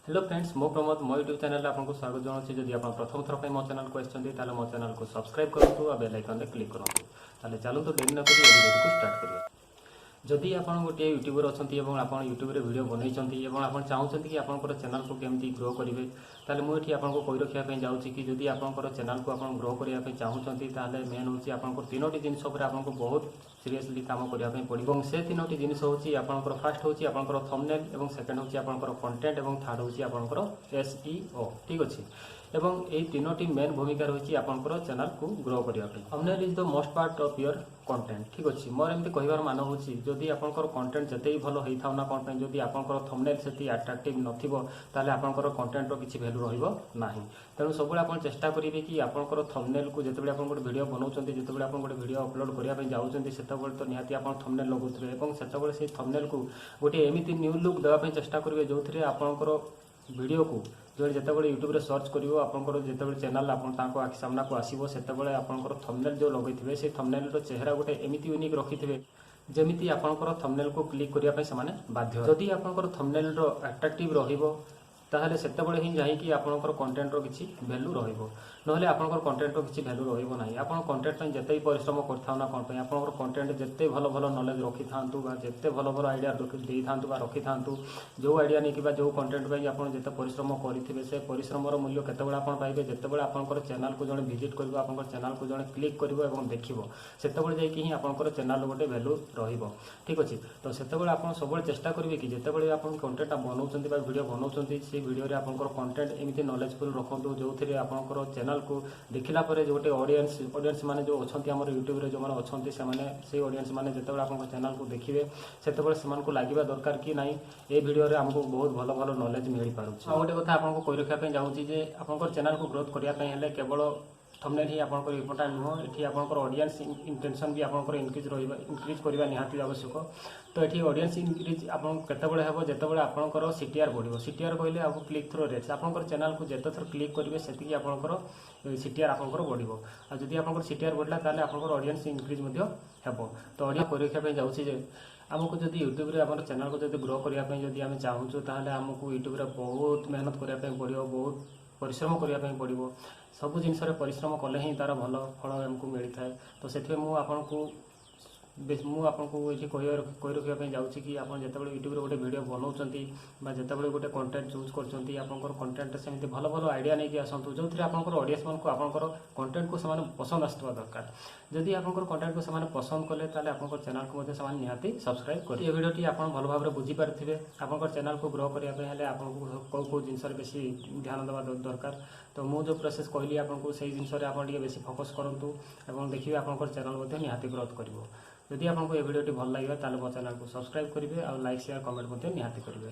Hello friends मो प्रमोद मो YouTube channel आपको स्वागत जनाऊँ जदि आप प्रथम थर पर मो चैनल को आते मो चैनल को सब्सक्राइब करूँ और बेल आइकन क्लिक करूँ चलते डेरी न करी वीडियो को स्टार्ट करिए। जदि आप गोटे यूट्यूबर अच्छा आप यूट्यूब वीडियो बनई आप चाहते कि आप चैनल को केमती ग्रो करेंगे ताले मुझे आपको कही रखापी जाऊँगी कि जदि आप चैनल को आप ग्रो करने चाहते ताले मेन हूँ आप तीनोटी जिन आपको बहुत सीरियसली काम करने पड़ो से तीनोटी जिन हूँ आप फास्ट हूँ आप थंबनेल और सेकेंड हूँ आप कंटेंट और थर्ड हूँ आप एसईओ ठीक अच्छे एवं ये तीनोटी मेन भूमिका रही आपंकर चैनल को ग्रो करने। Thumbnail is the most part of your content ठीक अच्छे मोर एमती कहबार मान हूँ जदि आपंकर कंटेंट जिते ही भल होता ना कौन जदि आपंकर थंबनेल से अट्राक्टिव नथिबो ताले आपंकर कंटेंट रो किछि वैल्यू रहिबो नाही। तेणु सब आप चेष्टा करेंगे कि आपंकर थंबनेल को जिते आप गोटे वीडियो बनाऊँ जिते आप गोटे वीडियो अपलोड करने जाऊँच से तो निहाती आप थंबनेल लगुवे और से थंबनेल को गोटे एमती न्यू लुक देवाई चेष्टा करेंगे जो थे आपंकर वीडियो को जो जिते यूट्यूब सर्च कर आपंकर जिते चैनल आखि सामना को आसो से आपंकर थंबनेल जो लगे से थंबनेल चेहरा गोटे एमती यूनिक रखिथे जमीती आपंकर थंबनेल को क्लिक करने से बाध्य। जदि आपंकर थंबनेल रो अट्रैक्टिव रहिबो ताहले सेतेबेले ही जाइकी आपंकर कंटेंट रो किछि वैल्यू रहिबो नहले आपंकर कंटेंट रो किछि वैल्यू रहिबो नाही। आपण कंटेंट पय जते परिश्रम करथाउ ना कोन पय आपंकर कंटेंट जते भलो भलो नॉलेज रखि थांतु बा जते भलो भलो आइडिया देई थांतु बा रखि थांतु जो आइडिया नै किबा जो कंटेंट पय आपण जते परिश्रम करिथिबे से परिश्रम रो मूल्य केतेबेले आपण पाइबे जेतेबेले आपंकर चैनल को जणे विजिट करबो आपंकर चैनल को जणे क्लिक करबो एवं देखिबो सेतेबेले जाइकी ही आपंकर चैनल गोटे वैल्यू रहिबो ठीक अछि। तो सेतेबेले आपण सबले चेष्टा करिवे कि जेतेबेले आपण कंटेंट बनाउछन्ती बा वीडियो बनाउछन्ती से वीडियो रे आपंकर कंटेंट एमती नॉलेजफुल रखु जो थे आपंकर चैनल को देखला परे जो गोटे ऑडियंस माने जो अच्छी आम यूट्यूब रे जो मैंने अच्छे से ऑडियंस माने जिते आप चैनल को देखिए से लगे दरकार कि नाई ये वीडियो रे हमको बहुत भल भल नॉलेज मिल पारे। आ गोटे कथा आपको कही रखापी चाहूँगी आपंकर चैनल को ग्रोथ करने केवल थंबनेल ही आपंकर इम्पोर्टेंट नुह ये आपंकर ऑडियंस इंटेंशन भी आपंकर इंक्रीज करवा निहाती आवश्यक। तो ये ऑडियंस इंक्रीज आप केतबेले हेबो जेतबेले आपंकर सीटीआर बढ़िबो। सीटीआर कहले आपको क्लिक थ्रू रेट्स आपंकर चैनल को जेते थर क्लिक करेंगे सेतिकी आपंकर सीटीआर आपंकर बढ़िबो आ जदि आपंकर सीटीआर बढ़ला ताले आपंकर ऑडियंस इंक्रीज मध्य हेबो। तो ऑडियंस कर रखा जाउछि जे आमको जदि यूट्यूब रे हमर चैनल को जदि ग्रो करने जदि आम चाहूँ ताले आमको यूट्यूब रे बहुत मेहनत करने पड़ो बहुत परिश्रम करने पड़ो सबू जिन परिश्रम कले ही तार भल फल आमको मिलता है। तो से मुझको ये कही रखापी जाऊँगी कि आप जिते यूट्यूब गोटे वीडियो बनाऊँ जिते गोटे कंटेंट चूज कर कंटेंट सेमती भल भल आइडिया नहीं आसतु जो थे आप ऑडियंस मानक आपंकर कंटेंट को सेमाने पसंद आसवा दरकार। जदि आपंकर कंटेंट को सेमाने पसंद कले ताले आपंकर चैनल को सेमाने निहाती सब्सक्राइब कर। ये वीडियोटी आप भल भाव बुझी पारे आपंकर चैनल को ग्रो करने आपको कौ जिनस बेसी ध्यान देवा दरकार। तो मुझे जो प्रोसेस कहली आपको से जिन बेसी फोकस करूँ और देखिए आपंकर चैनल निहाती ग्रोथ कर। जदि आपको ये वीडियोटी भल लगे ताले मो चैनल को सब्सक्राइब करेंगे और लाइक शेयर कमेंट निहाती करेंगे।